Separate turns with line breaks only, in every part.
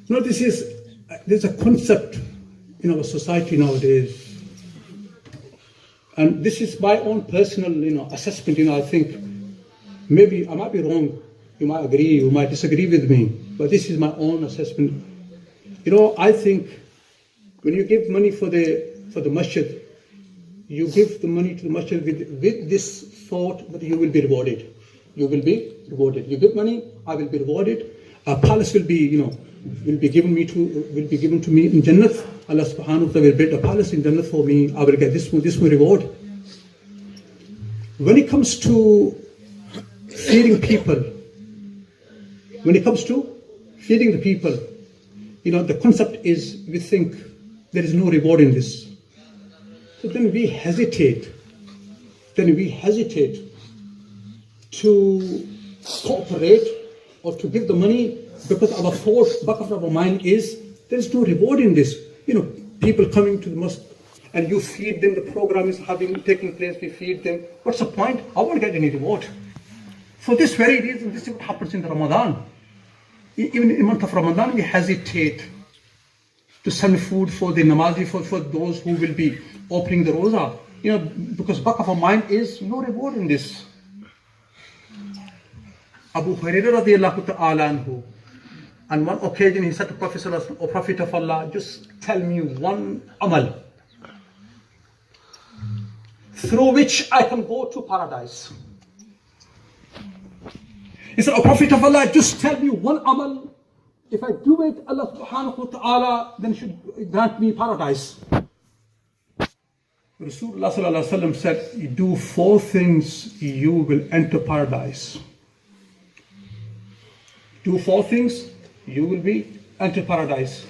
There's a concept in our society nowadays, and this is my own personal, assessment. I think maybe I might be wrong. You might agree, you might disagree with me, but this is my own assessment. I think when you give money for the masjid, you give the money to the masjid with this thought that you will be rewarded. You will be rewarded. You give money, I will be rewarded. A palace will be given to me in Jannah. Allah subhanahu wa ta'ala will build a palace in Jannah for me. I will get this reward. When it comes to feeding people, the people, the concept is we think there is no reward in this. So then we hesitate to cooperate or to give the money because our thought back of our mind is there is no reward in this. People coming to the mosque and you feed them, the program is taking place, we feed them. What's the point? I won't get any reward. For this very reason, this is what happens in the Ramadan. Even in the month of Ramadan, we hesitate to send food for the namazi, for those who will be opening the roza. Because back of our mind is no reward in this. Abu Hurairah radiyallahu ta'ala anhu, on one occasion he said to Prophet sallallahu alaihi wasallam, "O Prophet of Allah, just tell me one amal through which I can go to paradise." He said, "O Prophet of Allah, just tell me one amal. If I do it, Allah subhanahu wa ta'ala then should grant me paradise." Rasulullah sallallahu alaihi wasallam said, "You do 4 things, you will enter paradise." Do 4 things, you will enter paradise.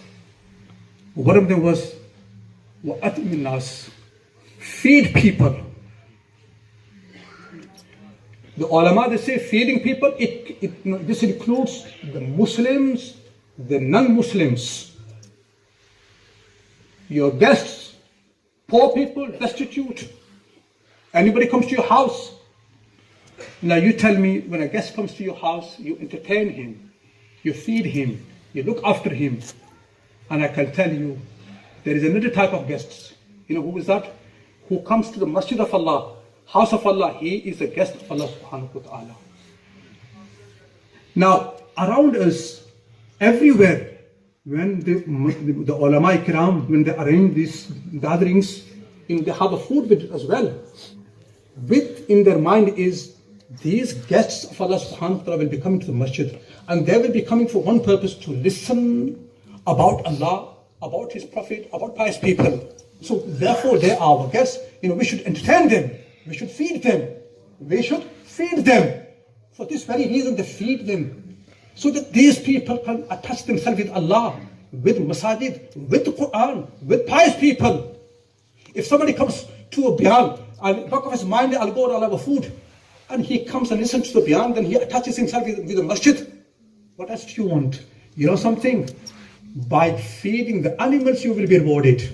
One of them was وَأَطْعِمِ النَّاسِ, feed people. The ulama, they say feeding people, this includes the Muslims, the non-Muslims, your guests, poor people, destitute. Anybody comes to your house. Now you tell me, when a guest comes to your house, you entertain him, you feed him, you look after him. And I can tell you, there is another type of guests. Who is that? Who comes to the masjid of Allah, house of Allah. He is a guest of Allah subhanahu wa ta'ala. Now, around us, everywhere, when the ulama ikram, when they arrange these gatherings, they have a food with it as well. In their mind is, these guests of Allah subhanahu wa ta'ala will be coming to the masjid, and they will be coming for one purpose, to listen about Allah, about His Prophet, about pious people. So therefore they are our guests. We should entertain them, we should feed them, For this very reason they feed them, so that these people can attach themselves with Allah, with masajid, with the Quran, with pious people. If somebody comes to a bayan, and back of his mind, I'll go and I'll have a food, and he comes and listens to the bayan, then he attaches himself with the masjid. What else do you want? Something? By feeding the animals, you will be rewarded.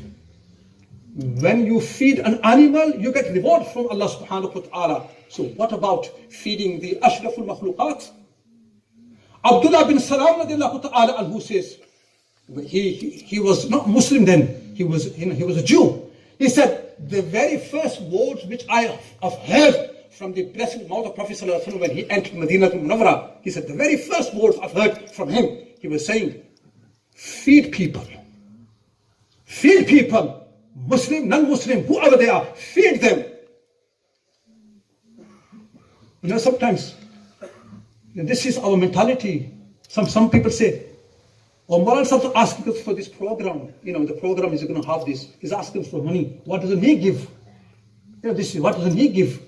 When you feed an animal, you get reward from Allah subhanahu wa ta'ala. So what about feeding the ashraful makhluqat? Abdullah bin Salam radiallahu ta'ala anhu says, he was not Muslim then, he was a Jew. He said, the very first words which I have heard from the blessed mouth of Prophet sallallahu alaihi wasallam when he entered Medina Munawwara, he said, the very first words I've heard from him, he was saying, feed people, Muslim, non-Muslim, whoever they are, feed them. Sometimes, this is our mentality. Some people say, "Oh, Maulana Sahib asking us for this program. The program is going to have this. He's asking for money. What doesn't he give? What doesn't he give?"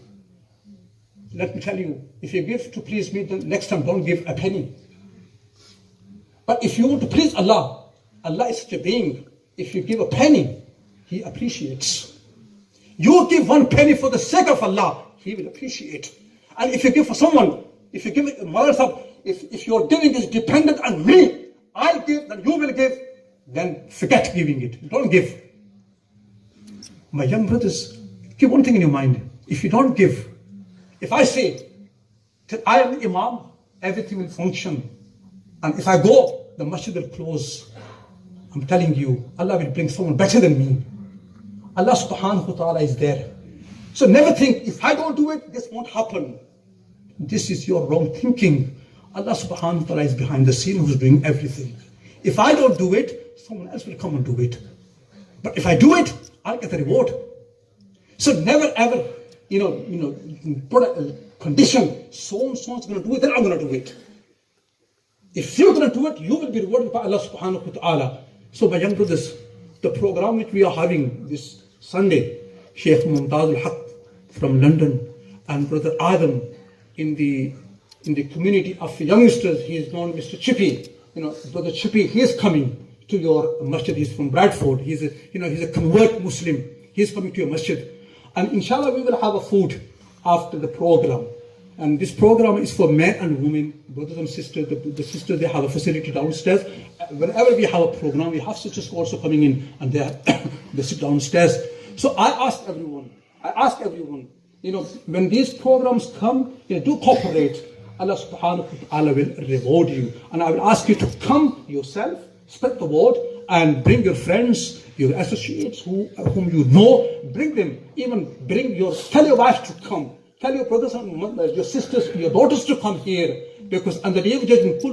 Let me tell you, if you give to please me, then next time don't give a penny. But if you want to please Allah, Allah is such a being. If you give a penny, He appreciates. You give 1 penny for the sake of Allah, He will appreciate. And if you give for someone, if you give it, if your giving is dependent on me, I'll give, then you will give, then forget giving it. Don't give. My young brothers, keep one thing in your mind. If you don't give, if I say that I am Imam, everything will function. And if I go, the masjid will close. I'm telling you, Allah will bring someone better than me. Allah subhanahu wa ta'ala is there. So never think, if I don't do it, this won't happen. This is your wrong thinking. Allah subhanahu wa ta'ala is behind the scene who's doing everything. If I don't do it, someone else will come and do it. But if I do it, I'll get the reward. So never ever, put a condition, so and so is going to do it, then I'm going to do it. If you're going to do it, you will be rewarded by Allah subhanahu wa ta'ala. So my young brothers, the program which we are having this Sunday, Sheikh Mumtaz al-Haq from London and Brother Adam in the community of youngsters, he is known Mr. Chippy. Brother Chippy, he is coming to your masjid. He's from Bradford. He's a convert Muslim. He's coming to your masjid. And inshallah we will have a food after the program. And this program is for men and women, brothers and sisters. The sisters, they have a facility downstairs. Whenever we have a program, we have sisters also coming in and they sit downstairs. So I ask everyone, when these programs come, do cooperate. Allah subhanahu wa ta'ala will reward you. And I will ask you to come yourself, spread the word, and bring your friends, your associates, whom you know, bring them. Even tell your wife to come. Tell your brothers and your sisters, your daughters to come here. Because on the day of judgment,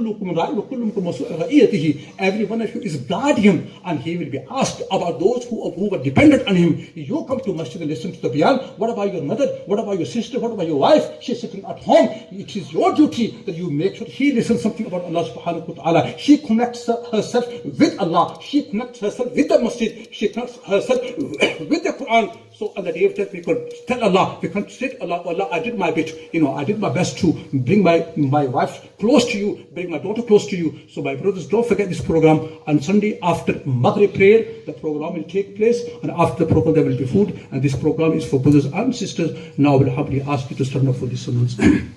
every one of you is guardian, and he will be asked about those who were dependent on him. You come to masjid and listen to the bayan. What about your mother? What about your sister? What about your wife? She's sitting at home. It is your duty that you make sure he listens something about Allah subhanahu wa ta'ala. She connects herself with Allah. She connects herself with the masjid. She connects herself with the Quran. So on the day of death, we could tell Allah, we can say to Allah, Allah, I did my bit. I did my best to bring my wife close to you, bring my daughter close to you. So my brothers, don't forget this program. On Sunday after Maghrib prayer, the program will take place. And after the program, there will be food. And this program is for brothers and sisters. Now I will happily ask you to stand up for this announcement.